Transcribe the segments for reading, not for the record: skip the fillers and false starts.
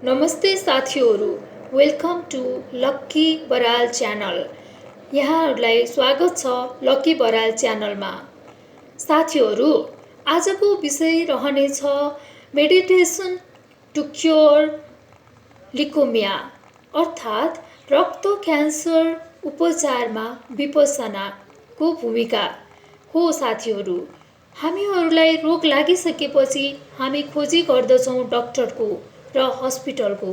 नमस्ते साथीहरू, welcome to Lucky Baral channel. यहाँहरूलाई स्वागत छ लक्की बराल च्यानलमा। साथीहरू, आजको विषय रहनेछ मेडिटेसन टु क्योर लिकोमिया अर्थात् रक्त क्यान्सर उपचारमा विपस्सनाको भूमिका हो। साथीहरू, हामीहरूलाई रोग लागिसकेपछि हामी खोजी गर्दछौँ डाक्टरको र हस्पिटलको।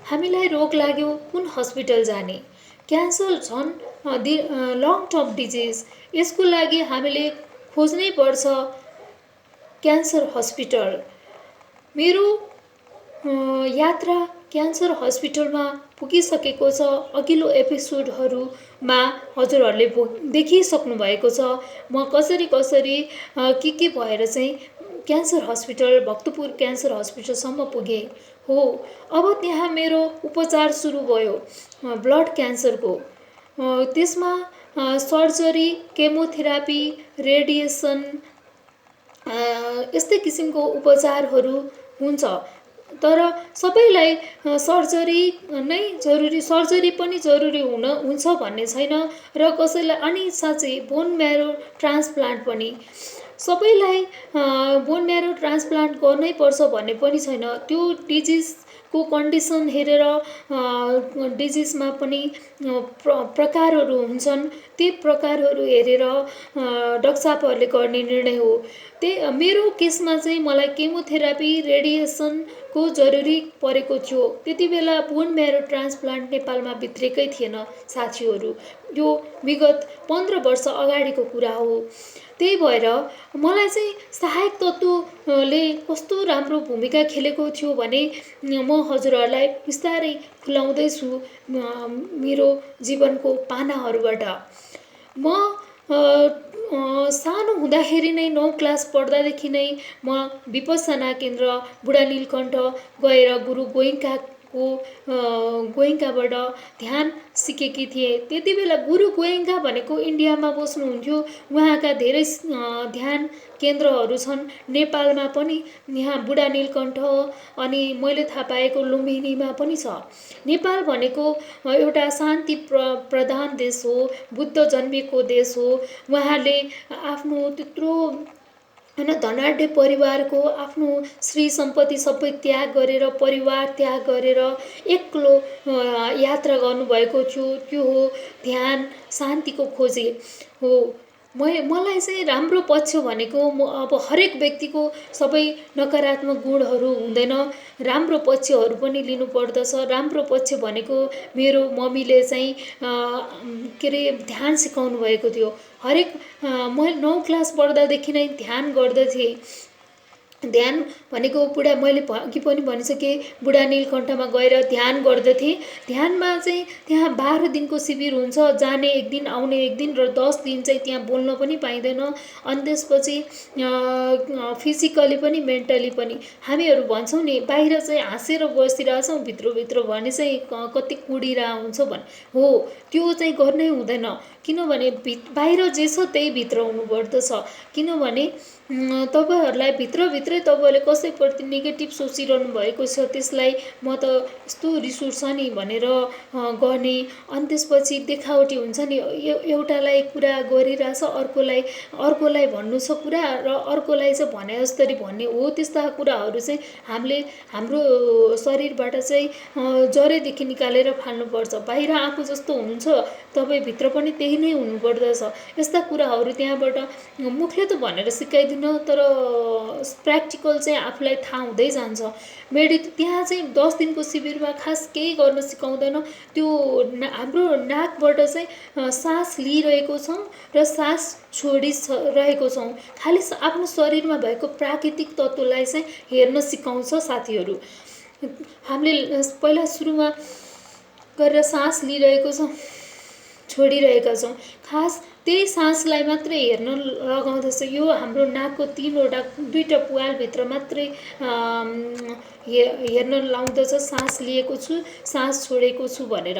हामीलाई रोग लाग्यो, कुन हस्पिटल जाने? क्यान्सर झन् लङ टर्म डिजिज, यसको लागि हामीले खोज्नै पर्छ क्यान्सर हस्पिटल। मेरो यात्रा क्यान्सर हस्पिटलमा पुगिसकेको छ। अघिल्लो एपिसोडहरूमा हजुरहरूले देखिसक्नु भएको छ म कसरी के भएर चाहिँ क्यान्सर हस्पिटल, भक्तपुर क्यान्सर हस्पिटलसम्म पुगेँ हो। अब त्यहाँ मेरो उपचार सुरु भयो ब्लड क्यान्सरको। त्यसमा सर्जरी, केमोथेरापी, रेडिएसन, यस्तै किसिमको उपचारहरू हुन्छ। तर सबैलाई सर्जरी नै जरुरी, सर्जरी पनि जरुरी हुन्छ भन्ने छैन र कसैलाई अनि साँच्चै बोन म्यारो ट्रान्सप्लान्ट पनि सबैलाई बोन म्यारो ट्रान्सप्लान्ट गर्नै पर्छ भन्ने पनि छैन। त्यो डिजिजको कन्डिसन हेरेर डिजिजमा पनि प्रकारहरू हुन्छन्, ती प्रकारहरू हेरेर डाक्टर साहबहरूले गर्ने निर्णय हो। मेरो केसमा चाहिँ मलाई केमोथेरापी, रेडिएसनको जरुरी परेको थियो। त्यति बेला बोन म्यारो ट्रान्सप्लान्ट नेपालमा भित्रेकै थिएन साथीहरू। यो विगत 15 वर्ष अगाडिको कुरा हो। त्यही भएर मलाई चाहिँ सहायक तत्त्वले कस्तो राम्रो भूमिका खेलेको थियो भने म हजुरहरूलाई बिस्तारै खुलाउँदैछु मेरो जीवनको पानाहरूबाट। म सानो हुँदाखेरि नै 9 क्लास पढ्दादेखि नै म विपस्सना केन्द्र बुढा नीलकण्ठ गएर गुरु गोइङ्काबाट ध्यान सिकेकी थिएँ। त्यति बेला गुरु गोइङ्का भनेको इन्डियामा बस्नुहुन्थ्यो। उहाँका धेरै ध्यान केन्द्रहरू छन् नेपालमा पनि। यहाँ बुढा नीलकण्ठ अनि मैले थाहा पाएको लुम्बिनीमा पनि छ। नेपाल भनेको एउटा शान्ति प्रधान देश हो, बुद्ध जन्मिएको देश हो। उहाँले आफ्नो त्यत्रो धनाढ्य परिवारको आफ्नो श्री सम्पत्ति सबै त्याग गरेर, परिवार त्याग गरेर एक्लो यात्रा गर्नुभएको थियो। त्यो हो ध्यान, शान्तिको खोजी हो। मलाई चाहिँ राम्रो पक्ष भनेको अब हरेक व्यक्तिको सबै नकारात्मक गुणहरू हुँदैन, राम्रो पक्षहरू पनि लिनुपर्दछ। राम्रो पक्ष भनेको मेरो मम्मीले चाहिँ ध्यान सिकाउनु भएको थियो। म 9 क्लास पढ्दादेखि नै ध्यान गर्दथेँ। ध्यान भनेको मैले अघि पनि भनिसकेँ, बुढा नीलकण्ठमा गएर ध्यान गर्दथेँ। ध्यानमा चाहिँ त्यहाँ 12 दिनको शिविर हुन्छ, जाने 1 दिन, आउने 1 दिन र 10 दिन चाहिँ त्यहाँ बोल्न पनि पाइँदैन। अनि त्यसपछि फिजिकली पनि मेन्टली पनि हामीहरू भन्छौँ नि बाहिर चाहिँ हाँसेर बसिरहेछौँ, भित्रभित्र भने चाहिँ कति कुडिरा हुन्छ हो। त्यो चाहिँ गर्नै हुँदैन, किनभने बाहिर जे छ त्यही भित्र हुनुपर्दछ। किनभने तपाईँहरूलाई भित्रभित्रै तपाईँले कसैप्रति नेगेटिभ सोचिरहनु भएको छ, त्यसलाई म त यस्तो रिस उठ्छ नि भनेर गर्ने। अनि त्यसपछि देखावटी हुन्छ नि, एउटालाई कुरा गरिरहेछ, अर्कोलाई भन्नु छ कुरा र अर्कोलाई चाहिँ भने जस्तरी भन्ने हो। त्यस्ता कुराहरू चाहिँ हामीले हाम्रो शरीरबाट चाहिँ जरैदेखि निकालेर फाल्नुपर्छ। बाहिर आफू जस्तो हुनुहुन्छ, तपाईँ भित्र पनि त्यही नै हुनुपर्दछ। यस्ता कुराहरू त्यहाँबाट मुखले त भनेर सिकाइदिनु, तर प्र्याक्टिकल चाहिँ आफूलाई थाहा हुँदै जान्छ। त्यहाँ चाहिँ 10 दिनको शिविरमा खास केही गर्न सिकाउँदैन। त्यो हाम्रो नाकबाट चाहिँ सास लिइरहेको छौँ र सास छोडिरहेको छौँ। खालि आफ्नो शरीरमा भएको प्राकृतिक तत्त्वलाई चाहिँ हेर्न सिकाउँछ साथीहरू। हामीले पहिला सुरुमा गरेर सास लिइरहेको छौँ, छोडिरहेका छौँ, खास त्यही सासलाई मात्रै हेर्न लगाउँदछ। यो हाम्रो नाकको 2टा पुवालभित्र मात्रै हेर्न लाउँदछ सास लिएको छु सास छोडेको छु भनेर।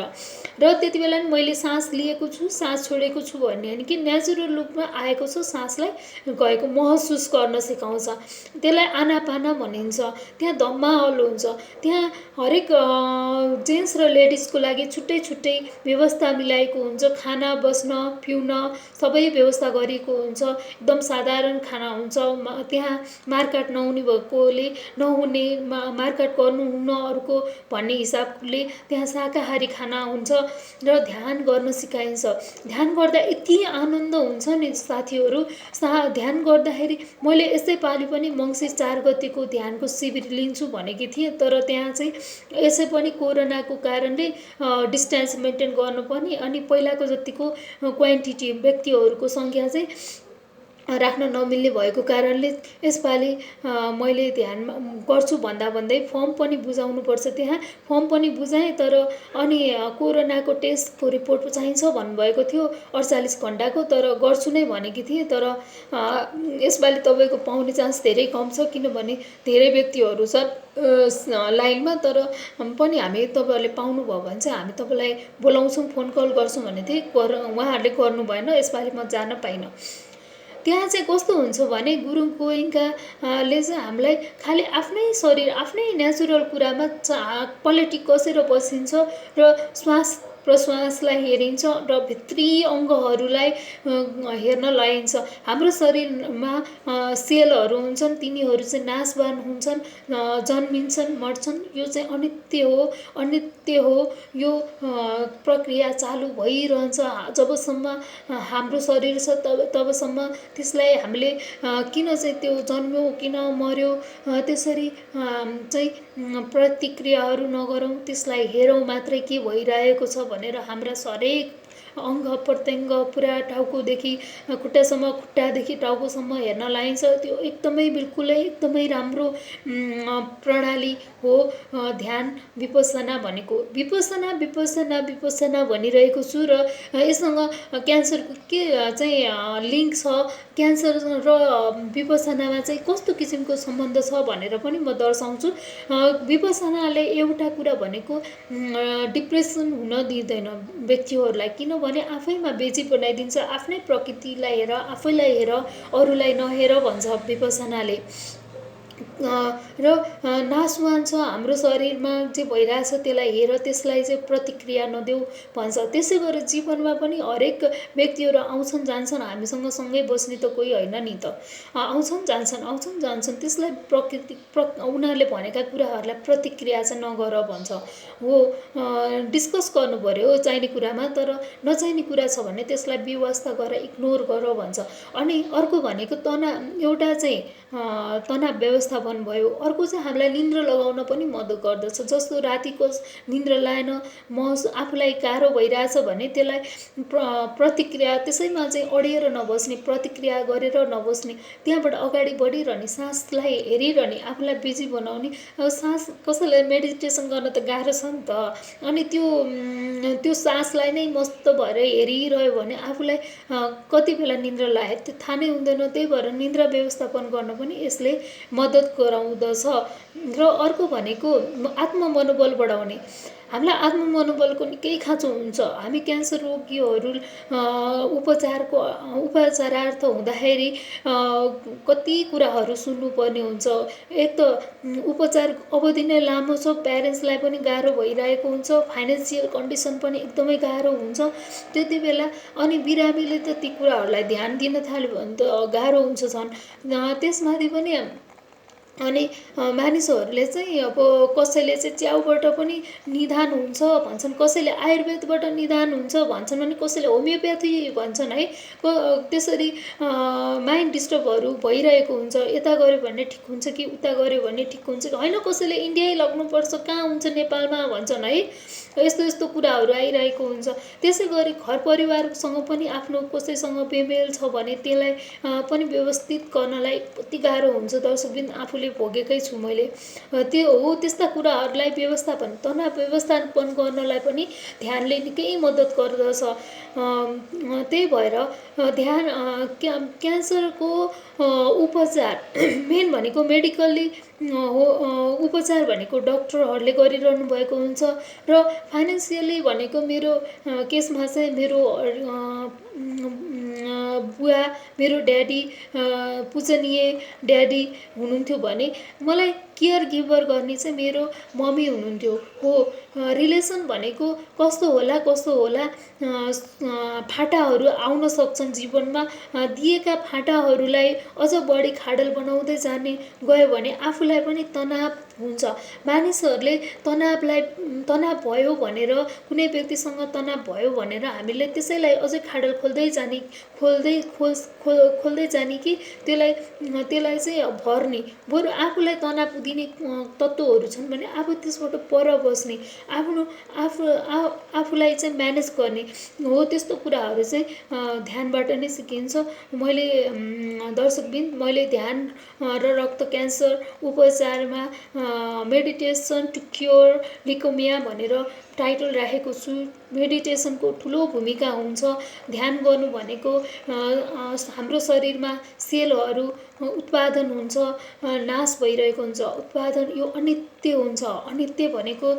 र त्यति बेला नि मैले सास लिएको छु सास छोडेको छु भन्ने होइन कि नेचुरल रूपमा आएको छ सासलाई गएको महसुस गर्न सिकाउँछ। त्यसलाई आनापाना भनिन्छ। त्यहाँ धम्माहल हुन्छ। त्यहाँ हरेक जेन्ट्स र लेडिजको लागि छुट्टै छुट्टै व्यवस्था मिलाएको हुन्छ। खाना बस्न पिउन सबै व्यवस्था गरिएको हुन्छ। एकदम साधारण खाना हुन्छ। त्यहाँ मारकाट नहुने भएकोले नहुने मारकाट गर्नुहुन्न अरूको भन्ने हिसाबले त्यहाँ शाकाहारी खाना हुन्छ र ध्यान गर्न सिकाइन्छ। ध्यान गर्दा यति आनन्द हुन्छ नि साथीहरू। ध्यान गर्दाखेरि मैले यसै पालि पनि मङ्सिर 4 गतिको ध्यानको शिविर लिन्छु भनेकी थिएँ, तर त्यहाँ चाहिँ यसै पनि कोरोनाको कारणले डिस्टेन्स मेन्टेन गर्नुपर्ने अनि पहिलाको जतिको क्वान्टिटी व्यक्तिहरूको सङ्ख्या चाहिँ राख्न नमिल्ने भएको कारणले यसपालि मैले ध्यान गर्छु भन्दै फर्म पनि बुझाउनुपर्छ। त्यहाँ फर्म पनि बुझाएँ, तर अनि कोरोनाको टेस्टको रिपोर्ट चाहिन्छ भन्नुभएको थियो 48 घन्टाको, तर गर्छु नै भनेकी थिएँ। तर यसपालि तपाईँको पाउने चान्स धेरै कम छ, किनभने धेरै व्यक्तिहरू छन् लाइनमा। तर पनि हामी तपाईँहरूले पाउनुभयो भने चाहिँ हामी तपाईँलाई बोलाउँछौँ, फोन कल गर्छौँ भन्ने थिएँ। उहाँहरूले गर्नु भएन, यसपालि म जान पाइनँ। त्यहाँ चाहिँ कस्तो हुन्छ भने गुरुङ गोइङ्काले चाहिँ हामीलाई खालि आफ्नै शरीर आफ्नै नेचुरल कुरामा पलेटी कसेर बसिन्छ र श्वास प्रश्वासलाई हेरिन्छ र भित्री अङ्गहरूलाई हेर्न लगाइन्छ। हाम्रो शरीरमा सेलहरू हुन्छन्, तिनीहरू चाहिँ नाशवान हुन्छन्, जन्मिन्छन्, मर्छन्। यो चाहिँ अनित्य हो, अनित्य हो। यो प्रक्रिया चालु भइरहन्छ जबसम्म हाम्रो शरीर छ तबसम्म। त्यसलाई हामीले किन चाहिँ त्यो जन्म्यो किन मर्यो त्यसरी चाहिँ प्रतिक्रियाहरू नगरौँ, त्यसलाई हेरौँ मात्रै के भइरहेको छ भनेर। हाम्रा हरेक अङ्ग प्रत्यङ्ग पुरा टाउकोदेखि खुट्टासम्म, खुट्टादेखि टाउकोसम्म हेर्न लागिन्छ। त्यो एकदमै बिल्कुलै एकदमै राम्रो प्रणाली हो ध्यान विपස්සना भनेको। विपස්සना विपස්සना विपස්සना भनिरहेको छु र यससँग क्यान्सरको के चाहिँ लिङ्क छ, क्यान्सर र विपස්සनामा चाहिँ कस्तो किसिमको सम्बन्ध छ भनेर पनि म दर्शाउँछु। विपස්සनाले एउटा कुरा भनेको डिप्रेसन हुन दिँदैन व्यक्तिहरूलाई, किनभने आफैमा बेची बनाइदिन्छ। आफ्नै प्रकृतिलाई हेर, आफैलाई हेर, अरूलाई नहेर भन्छ विपස්සनाले। र नाशवान छ हाम्रो शरीरमा जे भइरहेछ त्यसलाई हेर, त्यसलाई चाहिँ प्रतिक्रिया नदेऊ भन्छ। त्यसै गरेर जीवनमा पनि हरेक व्यक्तिहरू आउँछन् जान्छन्, हामीसँग सँगै बस्ने त कोही होइन नि त। आउँछन् जान्छन्। त्यसलाई उनीहरूले भनेका कुराहरूलाई प्रतिक्रिया चाहिँ नगर भन्छ। हो डिस्कस गर्नु पर्यो चाहिने कुरामा, तर नचाहिने कुरा छ भने त्यसलाई व्यवस्था गर, इग्नोर गर भन्छ। अनि अर्को भनेको एउटा चाहिँ तनाव व्यवस्थापन भयो। अर्को चाहिँ हामीलाई निन्द्रा लगाउन पनि मद्दत गर्दछ। जस्तो रातिको निन्द्रा लाएन, आफूलाई गाह्रो भइरहेछ भने त्यसलाई प्रतिक्रिया त्यसैमा चाहिँ अडिएर नबस्ने, प्रतिक्रिया गरेर नबस्ने, त्यहाँबाट अगाडि बढिरहने, सासलाई हेरिरहने, आफूलाई बिजी बनाउने। अब सास कसैलाई मेडिटेसन गर्न त गाह्रो छ नि त। अनि त्यो सासलाई नै मस्त भएर हेरिरह्यो भने आफूलाई कति बेला निन्द्रा लाग्यो त्यो थाहा नै हुँदैन। त्यही भएर निन्द्रा व्यवस्थापन गर्न पनि यसले मद्दत गराउँदछ। र अर्को भनेको आत्ममनोबल बढाउने। हामीलाई आत्ममनोबलको निकै खाँचो हुन्छ। हामी क्यान्सर रोगीहरू उपचारार्थ हुँदाखेरि कति कुराहरू सुन्नुपर्ने हुन्छ। एक त उपचार अवधि नै लामो छ, प्यारेन्ट्सलाई पनि गाह्रो भइरहेको हुन्छ, फाइनेन्सियल कन्डिसन पनि एकदमै गाह्रो हुन्छ त्यति बेला। अनि बिरामीले त ती कुराहरूलाई ध्यान दिन थाल्यो भने त गाह्रो हुन्छ झन्। त्यसमाथि पनि अनि मानिसहरूले चाहिँ अब कसैले चाहिँ च्याउबाट पनि निदान हुन्छ भन्छन्, कसैले आयुर्वेदबाट निदान हुन्छ भन्छन्, अनि कसैले होमियोप्याथी भन्छन् है। त्यसरी माइन्ड डिस्टर्बहरू भइरहेको हुन्छ। यता गऱ्यो भने ठिक हुन्छ कि उता गऱ्यो भने ठिक हुन्छ कि होइन, कसैले इन्डियै लग्नुपर्छ, कहाँ हुन्छ नेपालमा भन्छन् है। यस्तो यस्तो कुराहरू आइरहेको हुन्छ। त्यसै गरी घर परिवारसँग पनि आफ्नो कसैसँग बेमेल छ भने त्यसलाई पनि व्यवस्थित गर्नलाई कति गाह्रो हुन्छ दर्शकबिन, आफूले भोगेकै छु मैले। त्यो हो त्यस्ता कुराहरूलाई तनाव व्यवस्थापन गर्नलाई पनि ध्यानले निकै मद्दत गर्दछ। त्यही भएर ध्यान क्यान्सरको उपचार मेन भनेको मेडिकल्ली उपचार भनेको डक्टरहरूले गरिरहनु भएको हुन्छ र फाइनेन्सियली भनेको मेरो केसमा चाहिँ मेरो बुवा मेरो ड्याडी पूजनीय ड्याडी हुनुहुन्थ्यो भने मलाई केयर गिभर गर्ने चाहिँ मेरो मम्मी हुनुहुन्थ्यो हो। रिलेसन भनेको कस्तो होला फाटाहरू आउन सक्छन् जीवनमा, दिएका फाटाहरूलाई अझ बढी खाडल बनाउँदै जाने गयो भने आफूलाई पनि तनाव हुन्छ। मानिसहरूले तनाव भयो भनेर, कुनै व्यक्तिसँग तनाव भयो भनेर हामीले त्यसैलाई अझै खाडल खोल्दै जाने कि त्यसलाई चाहिँ भर्ने, बरु आफूलाई तनाव दिने तत्त्वहरू छन् भने आफू त्यसबाट पर बस्ने, आफूलाई चाहिँ म्यानेज गर्ने हो। त्यस्तो कुराहरू चाहिँ ध्यानबाट नै सिकिन्छ। मैले दर्शकबिन मैले ध्यान र रक्त क्यान्सर उपचारमा मेडिटेसन टु क्योर लिकोमिया भनेर टाइटल राखेको छु। मेडिटेसनको ठुलो भूमिका हुन्छ। ध्यान गर्नु भनेको हाम्रो शरीरमा सेलहरू उत्पादन हुन्छ, नाश भइरहेको हुन्छ, उत्पादन यो अनित्य हुन्छ। अनित्य भनेको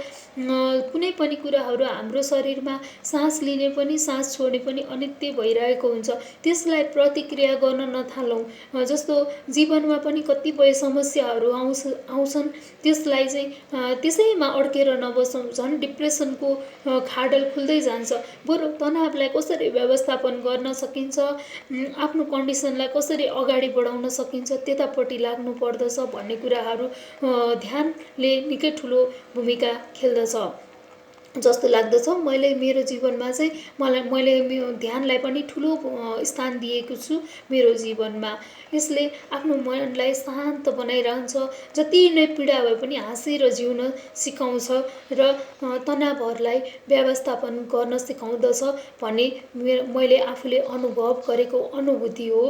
कुनै पनि कुराहरू हाम्रो शरीरमा सास लिने पनि सास छोड्ने पनि अनित्य भइरहेको हुन्छ। त्यसलाई प्रतिक्रिया गर्न नथालौँ। जस्तो जीवनमा पनि कतिपय समस्याहरू आउँछन्, त्यसलाई चाहिँ त्यसैमा अड्केर नबसौँ, झन् डिप्रेसनको खाडल खुल्दै जान्छ। बरु तनावलाई कसरी व्यवस्थापन गर्न सकिन्छ, आफ्नो कन्डिसनलाई कसरी अगाडि बढाउन सकिन्छ त्यतापट्टि लाग्नु पर्दछ भन्ने कुराहरू ध्यानले निकै ठुलो भूमिका खेल्दछ जस्तो लाग्दछ। मैले मेरो जीवनमा चाहिँ मैले ध्यानलाई पनि ठुलो स्थान दिएको छु मेरो जीवनमा। यसले आफ्नो मनलाई शान्त बनाइरहन्छ। जति नै पीडा भए पनि हाँसेर जिउन सिकाउँछ र तनावहरूलाई व्यवस्थापन गर्न सिकाउँदछ भन्ने मैले आफूले अनुभव गरेको अनुभूति हो।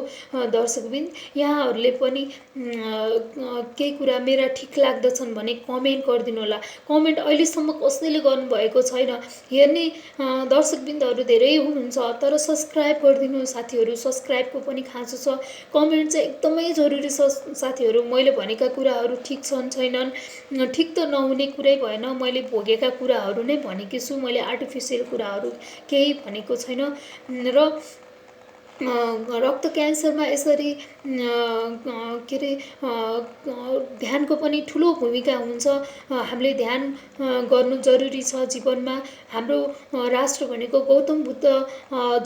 दर्शकबिन यहाँहरूले पनि केही कुरा मेरा ठिक लाग्दछन् भने कमेन्ट गरिदिनु होला। कमेन्ट अहिलेसम्म कसैले गर्नुभएको छैन। हेर्ने दर्शकबिन्दहरू धेरै हुनुहुन्छ, तर सब्सक्राइब गरिदिनु साथीहरू। सब्सक्राइबको पनि खाँचो छ। कमेन्ट चाहिँ एकदमै जरुरी छ साथीहरू। मैले भनेका कुराहरू ठिक छन् छैनन्, ठिक त नहुने कुरै भएन। मैले भोगेका कुराहरू नै भनेकी छु। मैले आर्टिफिसियल कुराहरू केही भनेको छैन। र रक्त क्यान्सरमा यसरी के अरे ध्यानको पनि ठुलो भूमिका हुन्छ। हामीले ध्यान गर्नु जरुरी छ जीवनमा। हाम्रो राष्ट्र भनेको गौतम बुद्ध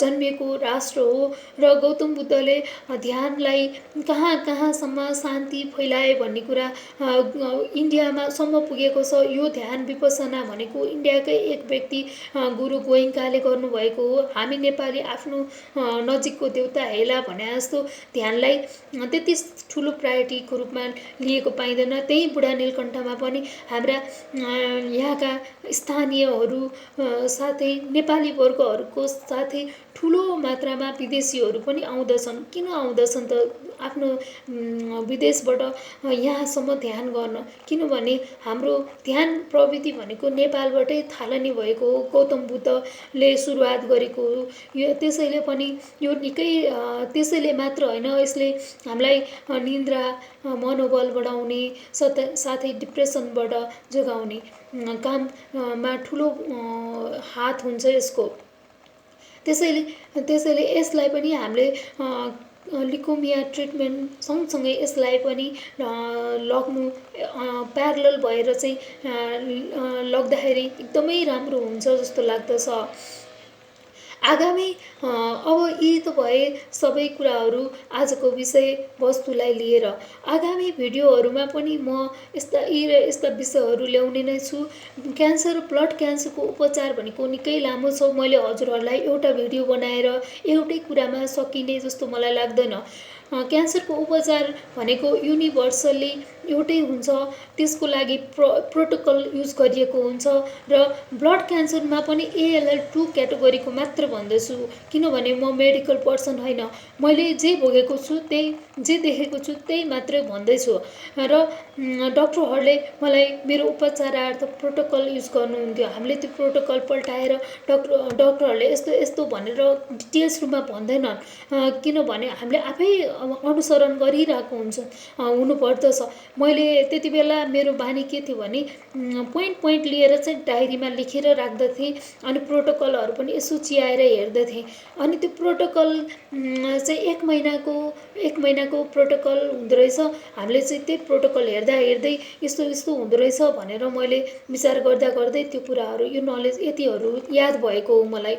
जन्मिएको राष्ट्र हो र गौतम बुद्धले ध्यानलाई कहाँसम्म शान्ति फैलाए भन्ने कुरा इन्डियामा सम्म पुगेको छ। यो ध्यान विपसना भनेको इन्डियाकै एक व्यक्ति गुरु गोइङ्काले गर्नुभएको हो। हामी नेपाली आफ्नो नजिकको देउता हेला भने जस्तो ध्यानलाई त्यति ठुलो प्रायोरिटीको रूपमा लिएको पाइँदैन। त्यही बुढा नीलकण्ठमा पनि हाम्रा यहाँका स्थानीयहरू साथै नेपाली वर्गहरूको साथै ठुलो मात्रामा विदेशीहरू पनि आउँदछन्। किन आउँदछन् त आफ्नो विदेशबाट यहाँसम्म ध्यान गर्न? किनभने हाम्रो ध्यान प्रविधि भनेको नेपालबाटै थालनी भएको हो। गौतम बुद्धले सुरुवात गरेको हो। त्यसैले पनि यो निकै त्यसैले मात्र होइन, यसले हामीलाई निन्द्रा मनोबल बढाउने साथै डिप्रेसनबाट जोगाउने काममा ठुलो हात हुन्छ यसको। त्यसैले यसलाई पनि हामीले लिकोमिया ट्रिटमेन्ट सँगसँगै यसलाई पनि लग्नु प्यारलल भएर चाहिँ लग्दाखेरि एकदमै राम्रो हुन्छ जस्तो लाग्दछ। आगामी अब यी त भए सबै कुराहरू आजको विषय वस्तुलाई लिएर। आगामी भिडियोहरूमा पनि म यस्ता विषयहरू ल्याउने नै छु। क्यान्सर, ब्लड क्यान्सरको उपचार भनेको निकै लामो छ। मैले हजुरहरूलाई एउटा भिडियो बनाएर एउटै कुरामा सकिने जस्तो मलाई लाग्दैन। क्यान्सरको उपचार भनेको युनिभर्सल्ली एउटै हुन्छ। त्यसको लागि प्रोटोकल युज गरिएको हुन्छ र ब्लड क्यान्सरमा पनि ALL2 क्याटेगोरीको मात्र भन्दैछु, किनभने म मेडिकल पर्सन होइन। मैले जे भोगेको छु जे देखेको छु त्यही मात्रै भन्दैछु। र डक्टरहरूले मलाई मेरो उपचारार्थ प्रोटोकल युज गर्नुहुन्थ्यो। हामीले त्यो प्रोटोकल पल्टाएर डक्टरहरूले यस्तो भनेर डिटेल्स रूपमा भन्दैनन्, किनभने हामीले आफै अनुसरण गरिरहेको हुनुपर्दछ। मैले त्यति बेला मेरो बानी के थियो भने पोइन्ट पोइन्ट लिएर चाहिँ डायरीमा लेखेर राख्दथेँ। अनि प्रोटोकलहरू पनि यसो चियाएर हेर्दथेँ। अनि त्यो प्रोटोकल चाहिँ एक महिनाको प्रोटोकल हुँदो रहेछ। हामीले चाहिँ त्यही प्रोटोकल हेर्दा हेर्दै यस्तो यस्तो हुँदो रहेछ भनेर मैले विचार गर्दा गर्दै त्यो कुराहरू यो नलेज यतिहरू याद भएको हो मलाई।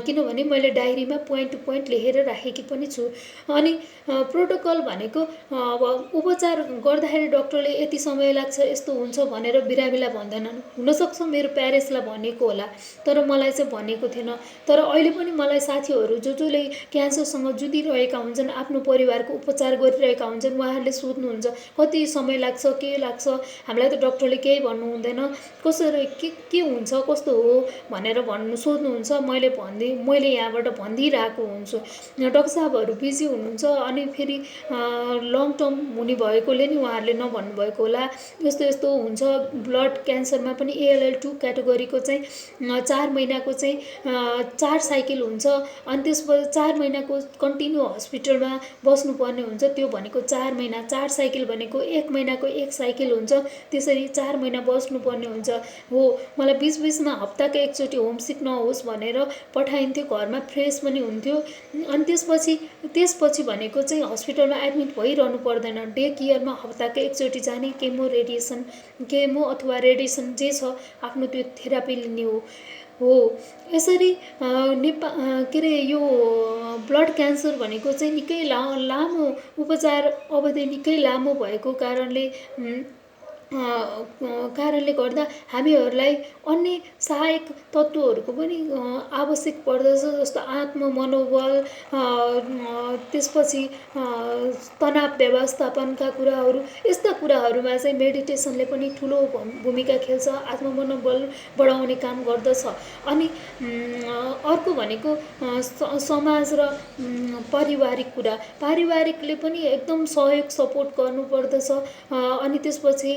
किनभने मैले डायरीमा पोइन्ट टु पोइन्ट लेखेर राखेकी पनि छु। अनि प्रोटोकल भनेको अब उपचार गर्दाखेरि डक्टरले यति समय लाग्छ यस्तो हुन्छ भनेर बिरामीलाई भन्दैनन्। हुनसक्छ मेरो प्यारेन्ट्सलाई भनेको होला, तर मलाई चाहिँ भनेको थिएन। तर अहिले पनि मलाई साथीहरू जसले क्यान्सरसँग जुधिरहेका हुन्छन्, आफ्नो परिवारको उपचार गरिरहेका हुन्छन्, उहाँहरूले सोध्नुहुन्छ कति समय लाग्छ, के लाग्छ, हामीलाई त डक्टरले केही भन्नु हुँदैन, कसरी के हुन्छ कस्तो हो भनेर सोध्नुहुन्छ। मैले यहाँबाट भनिदिइरहेको हुन्छु। डाक्टर साहबहरू बिजी हुनुहुन्छ। अनि फेरि लङ टर्म हुने भएकोले नि उहाँहरूले नभन्नुभएको होला यस्तो यस्तो हुन्छ। ब्लड क्यान्सरमा पनि ALL2 क्याटेगोरीको चाहिँ 4 महिनाको चाहिँ 4 साइकल हुन्छ। अनि त्यसपछि 4 महिनाको कन्टिन्यू हस्पिटलमा बस्नुपर्ने हुन्छ। त्यो भनेको 4 महिना, 4 साइकल भनेको 1 महिनाको 1 साइकल हुन्छ। त्यसरी 4 महिना बस्नुपर्ने हुन्छ। हो, मलाई बिचबिचमा हप्ताको एकचोटि होमसिक नहोस् भनेर पठाइन्थ्यो, घरमा फ्रेस पनि हुन्थ्यो। अनि त्यसपछि भनेको चाहिँ हस्पिटलमा एडमिट भइरहनु पर्दैन। डे केयरमा हप्ताको एकचोटि जाने, केमो अथवा रेडिएसन जे छ आफ्नो त्यो थेरापी लिने हो। यसरी के अरे यो ब्लड क्यान्सर भनेको चाहिँ निकै लामो उपचार अवधि निकै लामो भएको कारणले गर्दा हामीहरूलाई अन्य सहायक तत्त्वहरूको पनि आवश्यक पर्दछ। जस्तो आत्म मनोबल, त्यसपछि तनाव व्यवस्थापनका कुराहरू, यस्ता कुराहरूमा चाहिँ मेडिटेसनले पनि ठुलो भूमिका खेल्छ, आत्म मनोबल बढाउने काम गर्दछ। अनि अर्को भनेको समाज र पारिवारिकले पनि एकदम सहयोग सपोर्ट गर्नुपर्दछ। अनि त्यसपछि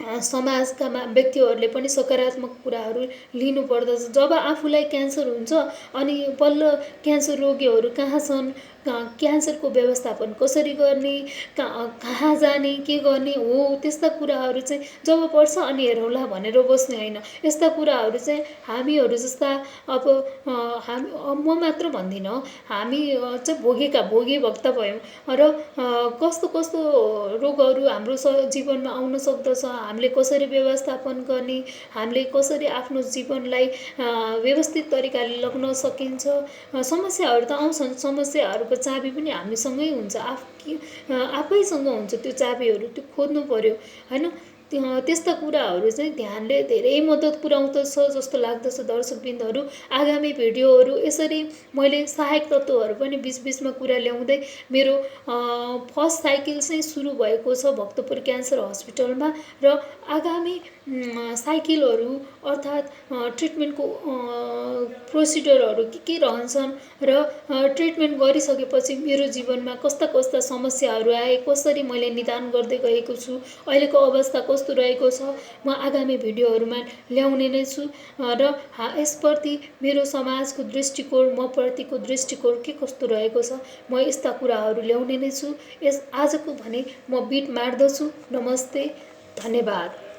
समाजका व्यक्तिहरूले पनि सकारात्मक कुराहरू लिनुपर्दछ। जब आफूलाई क्यान्सर हुन्छ अनि बल्ल क्यान्सर रोगीहरू कहाँ छन्, क्यान्सरको व्यवस्थापन कसरी गर्ने, कहाँ जाने, के गर्ने हो, त्यस्ता कुराहरू चाहिँ जब पर्छ अनि हेरौँला भनेर बस्ने होइन। यस्ता कुराहरू चाहिँ हामीहरू जस्ता म मात्र भन्दिनँ, हामी चाहिँ भोगी भक्त भयौँ र कस्तो कस्तो रोगहरू हाम्रो जीवनमा आउन सक्दछ, हामीले कसरी व्यवस्थापन गर्ने, हामीले कसरी आफ्नो जीवनलाई व्यवस्थित तरिकाले लग्न सकिन्छ। समस्याहरू त आउँछन्, समस्याहरूको चाबी पनि हामीसँगै हुन्छ, आफैसँग हुन्छ। त्यो चाबीहरू त्यो खोज्नु पर्यो होइन। त्यस्ता कुराहरू चाहिँ ध्यानले धेरै मद्दत पुर्याउँदछ जस्तो लाग्दछ। दर्शकवृन्दहरू, आगामी भिडियोहरू यसरी मैले सहायक तत्त्वहरू पनि बिचबिचमा कुरा ल्याउँदै मेरो फर्स्ट साइकल चाहिँ सुरु भएको छ भक्तपुर क्यान्सर हस्पिटलमा। र आगामी साइकलहरू अर्थात् ट्रिटमेन्टको प्रोसिडरहरू के रहन्छन् र ट्रिटमेन्ट गरिसकेपछि मेरो जीवनमा कस्ता कस्ता समस्याहरू आए, कसरी मैले निदान गर्दै गएको छु, अहिलेको अवस्था कस्तो रहेको छ, म आगामी भिडियोहरूमा ल्याउने नै छु। र यसप्रति मेरो समाजको दृष्टिकोण, म प्रतिको दृष्टिकोण के कस्तो रहेको छ, म यस्ता कुराहरू ल्याउने नै छु। आजको भने म बिट मार्दछु। नमस्ते, धन्यवाद।